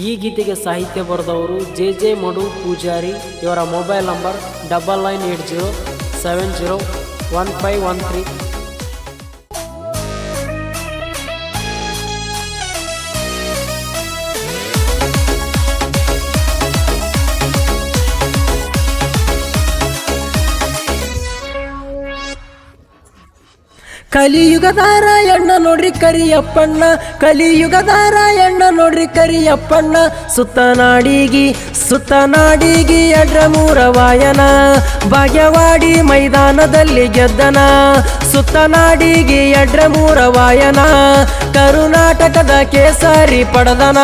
ಈ ಗೀತೆಗೆ ಸಾಹಿತ್ಯ ಬರೆದವರು ಜೆ ಮಡು ಪೂಜಾರಿ. ಇವರ ಮೊಬೈಲ್ ನಂಬರ್ 9980701513. ಕಲಿಯುಗದಾರ ಎಣ್ಣ ನೋಡ್ರಿ ಕರಿಯಪ್ಪಣ್ಣ, ಕಲಿಯುಗದಾರ ಎಣ್ಣ ನೋಡ್ರಿ ಕರಿಯಪ್ಪಣ್ಣ. ಸುತ್ತ ನಾಡಿಗಿ ಎಡ್ರ ಮೂರ ವಾಯನ, ಭಾಗ್ಯವಾಡಿ ಮೈದಾನದಲ್ಲಿ ಗೆದ್ದನ. ಸುತ್ತ ನಾಡಿಗಿ ಎಡ್ರ ಮೂರ ವಾಯನ, ಕರ್ನಾಟಕದ ಕೇಸರಿ ಪಡೆದನ.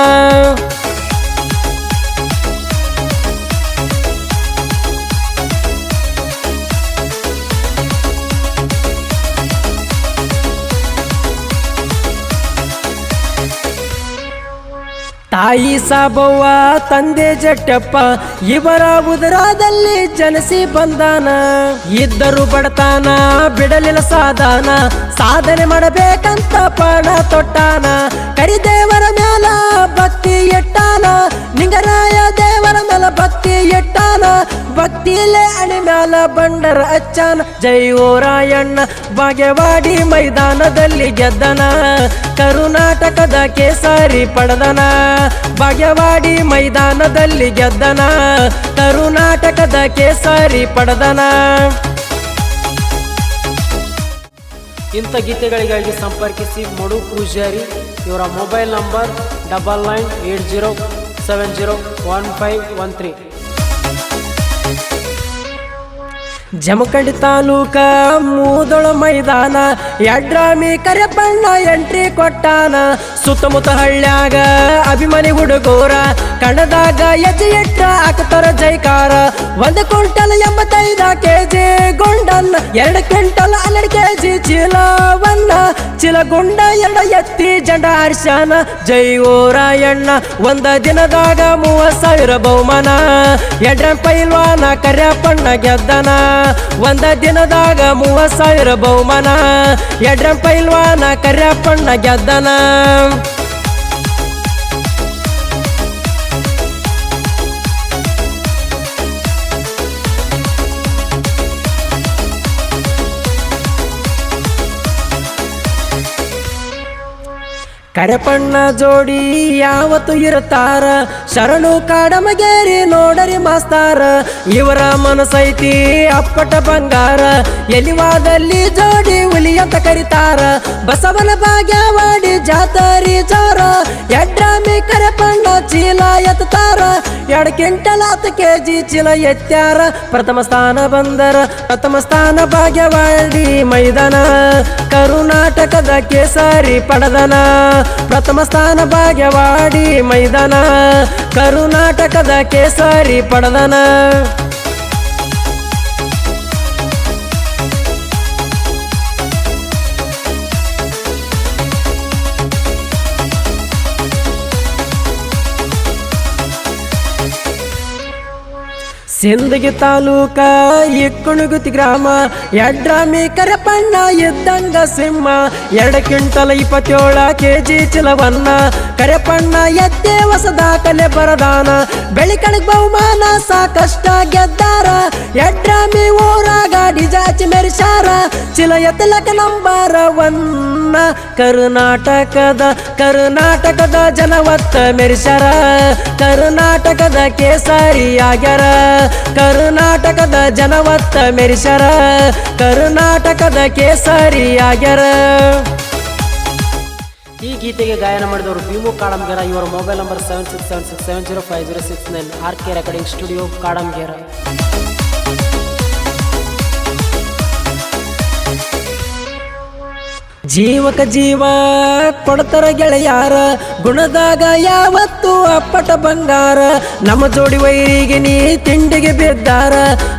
ತಾಯಿ ಸಾಬವ್ವ ತಂದೆ ಜಟ್ಟಪ್ಪ ಇವರ ಉದರದಲ್ಲಿ ಜನಸಿ ಬಂದಾನ. ಇದ್ದರು ಬಡತಾನ ಬಿಡಲಿಲ್ಲ ಸಾಧನೆ ಮಾಡಬೇಕಂತ ಪಣ ತೊಟ್ಟಾನ. ಕರಿದೇವರ ಮ್ಯಾಲ ಭಕ್ತಿ ಇಟ್ಟಾನ, ನಿಂಗರಾಯ ದೇವರ ಮ್ಯಾಲ ಭಕ್ತಿ ಇಟ್ಟಾನ. ಭಕ್ತಿಲೇ ಅಣಿ ಮ್ಯಾಲ ಬಂಡರ ಅಚ್ಚಾನ. ಜೈ ಓ ರಾಯಣ್ಣ ಭಾಗ್ಯವಾಡಿ ಮೈದಾನದಲ್ಲಿ ಗೆದ್ದನ, ಕರ್ನಾಟಕದ ಕೇಸರಿ ಪಡೆದನ. ಭಾಗ್ಯವಾಡಿ ಮೈದಾನದಲ್ಲಿ ಗೆದ್ದನ, ಕರ್ನಾಟಕದ ಕೇಸರಿ ಪಡೆದನ. ಇಂಥ ಗೀತೆಗಳಿಗಾಗಿ ಸಂಪರ್ಕಿಸಿ ಮಡು ಪೂಜಾರಿ. ಇವರ ಮೊಬೈಲ್ ನಂಬರ್ 9980701513. ಜಮಖಂಡಿ ತಾಲೂಕ ಮೂದೊಳ ಮೈದಾನ, ಯಡ್ರಾಮಿ ಕರೆಪಣ್ಣ ಎಂಟ್ರಿ ಕೊಟ್ಟಾನ. ಸುತ್ತಮುತ್ತ ಹಳ್ಳ್ಯಾಗ ಅಭಿಮಾನಿ ಹುಡುಗೋರ, ಕಣದಾಗ ಎಜ್ಜೆ ಇಟ್ಟ ಹಾಕ್ತಾರ ಜೈಕಾರ. 1 ಕ್ವಿಂಟಲ್ 85 kg ಗುಂಡನ್ನ, 2 ಕ್ವಿಂಟಲ್ 12 kg ಚೀಲವನ್ನ. ಚೀಲಗುಂಡ 2 ಎತ್ತಿ ಜಂಡ ಹರ್ಷಾನ. ಜೈ ಓ ರಾಯಣ್ಣ ಒಂದ ದಿನದಾಗ 30,000 ಬಹುಮಾನ. ಎಡ್ರ ಪೈಲ್ವಾನ ಕರೆಪಣ್ಣ ಗೆದ್ದನ, ಒಂದ ದಿನದಾಗ 30,000 ಬಹುಮಾನ. ಎಡ್ರ ಪೈಲ್ವಾನ ಕರೆಪಣ್ಣ ಗೆದ್ದನ. ಕರೆಪಣ್ಣ ಜೋಡಿ ಯಾವತ್ತು ಇರುತ್ತಾರ, ಶರಣು ಕಾಡಮಗೇರಿ ನೋಡರಿ ಮಾಸ್ತಾರ. ಇವರ ಮನಸೈತಿ ಅಪ್ಪಟ ಬಂಗಾರ, ಎಲಿವಾದಲ್ಲಿ ಜೋಡಿ ಹುಲಿ ಅಂತ ಕರಿತಾರ. ಬಸವನ ಭಾಗ್ಯವಾಡಿ ಜಾತರಿ ಜೋರ, ಎಡ್ರಾಮಿ ಕರೆಪಣ್ಣ ಚೀಲ ಎತ್ತಾರ. 2 ಕ್ವಿಂಟಲ್ 10 kg ಚೀಲ ಎತ್ಯಾರ. ಪ್ರಥಮ ಸ್ಥಾನ ಬಂದರ, ಪ್ರಥಮ ಸ್ಥಾನ ಭಾಗ್ಯವಾಡಿ ಮೈದಾನ, ಕರ್ನಾಟಕದ ಕೇಸರಿ ಪಡೆದನ. ಪ್ರಥಮ ಸ್ಥಾನ ಭಾಗ್ಯವಾಡಿ ಮೈದಾನ, ಕರ್ನಾಟಕದ ಕೇಸರಿ ಪಡೆದನ. ಸಿಂದಗಿ ತಾಲೂಕ ಇಕ್ಕುಣಗುತಿ ಗ್ರಾಮ, ಯಡ್ರಾಮಿ ಕರೆಪಣ್ಣ ಇದ್ದಂಗ ಸಿಂಹ. 2 ಕ್ವಿಂಟಲ್ 27 kg ಚೀಲವನ್ನ, ಕರೆಪಣ್ಣ ಎದ್ದೆ ಹೊಸ ದಾಖಲೆ ಬರದಾನ. ಬೆಳಿಕಣಕ್ ಬಹುಮಾನ ಸಾಕಷ್ಟ ಗೆದ್ದಾರ, ಯಡ್ರಾಮಿ ಊರಾಗ ಡಿಜಾಚಿ ಮೆರಿಸಾರ. ಚೀಲ ಎತ್ತಲಕ ನಂಬರ 1 ಕರ್ನಾಟಕದ ಜನವತ್ತ ಮೆರಿಸಾರ. ಕರ್ನಾಟಕದ ಕೇಸರಿ ಆಗ್ಯಾರ, ಕರ್ನಾಟಕದ ಜನವತ್ತ ಮೆರಿಸರ. ಕರ್ನಾಟಕದ ಕೇಸರಿ ಆಗ್ಯಾರ. ಈ ಗೀತೆಗೆ ಗಾಯನ ಮಾಡಿದವರು ಭೀಮು ಕಾಡಂಗೇರ. ಇವರ mobile number 7676705069. RK recording studio Kadangera. ಜೀವಕ ಜೀವ ಕೊಡ್ತಾರ ಗೆಳೆಯಾರ, ಗುಣದಾಗ ಯಾವತ್ತು ಅಪ್ಪಟ ಬಂಗಾರ. ನಮ್ಮ ಜೋಡಿ ವೈರಿಗೆ ನೀ ತಿಂಡಿಗೆ ಬಿದ್ದಾರ,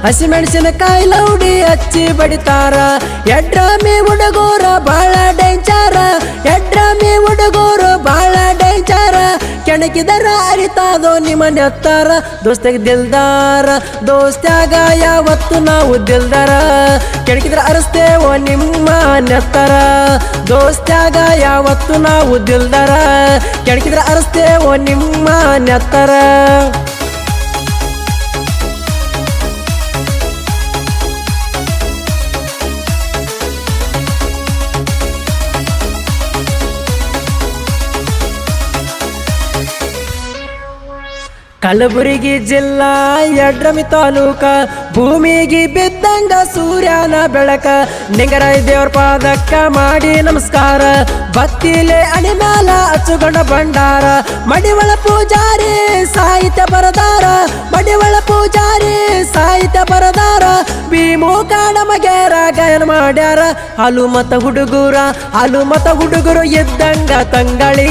ಹಸಿಮೆಣಸಿನಕಾಯಿ ಲೌಡಿ ಹಚ್ಚಿ ಬಡಿತಾರ. ಎಡ್ರಾಮಿ ಹುಡುಗೂರ ಬಾಳ ಡೇಂಜರ, ಎಡ್ರಾಮಿ ಹುಡುಗೂರು ಬಾಳ ಡೇಂಜರ. ಕೆಣಕಿದರ ಅರಿತಾದೋ ನಿಮ್ಮ ನೆತ್ತಾರ ದೋಸ್ತಾಗ ದಿಲ್ದಾರ ದೋಸ್ತ್ಯಾಗ ಯಾವತ್ತು ನಾವು ದಿಲ್ದಾರ ಕೆಣಕಿದ್ರ ಅರಸ್ತೇವೋ ನಿಮ್ಮ ನೆತ್ತಾರ ದೋಸ್ತ್ಯಾಗ ಯಾವತ್ತು ನಾವು ದಿಲ್ದಾರ ಕೆಣಕಿದ್ರ ಅರಸ್ತೇವೋ ನಿಮ್ಮ ನೆತ್ತಾರ ಕಲಬುರಗಿ ಜಿಲ್ಲಾ ಯಡ್ರಮಿ ತಾಲೂಕ ಭೂಮಿಗೆ ಬಿದ್ದಂಗ ಸೂರ್ಯನ ಬೆಳಕ ನಿಂಗರಾಯ ದೇವ್ರ ಪಾದಕ್ಕ ಮಾಡಿ ನಮಸ್ಕಾರ ಭಕ್ತಿಲೆ ಅಣಿಮ್ಯಾಲ ಅಚ್ಚುಗೊಂಡ ಭಂಡಾರ ಮಡಿವಳ ಪೂಜಾರಿ ಸಾಹಿತ್ಯ ಬರದಾರ ಮಡಿವಳ ಪೂಜಾರಿ ಸಾಹಿತ್ಯ ಬರದಾರ ಭೀಮು ಕಾಡಮಗೇರ ಗಾಯನ ಮಾಡ್ಯಾರ ಹಾಲು ಮತ ಹುಡುಗರು ಇದ್ದಂಗ ತಂಗಳಿ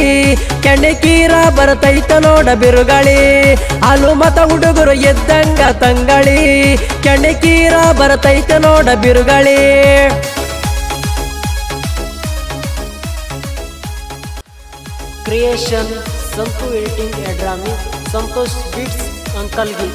ಕೆಣಕೀರ ಬರತೈತ ನೋಡ ಬಿರುಗಳಿ ಹಾಲು ಮತ ಹುಡುಗರು ಎದ್ದಂಗ ತಂಗಳಿ ಕೆಣಕೀರ ಬರತೈತ ನೋಡ ಬಿರುಗಳಿ creation Santu editing Yadrami Santosh bits ಅಂಕಲ್ಗಿ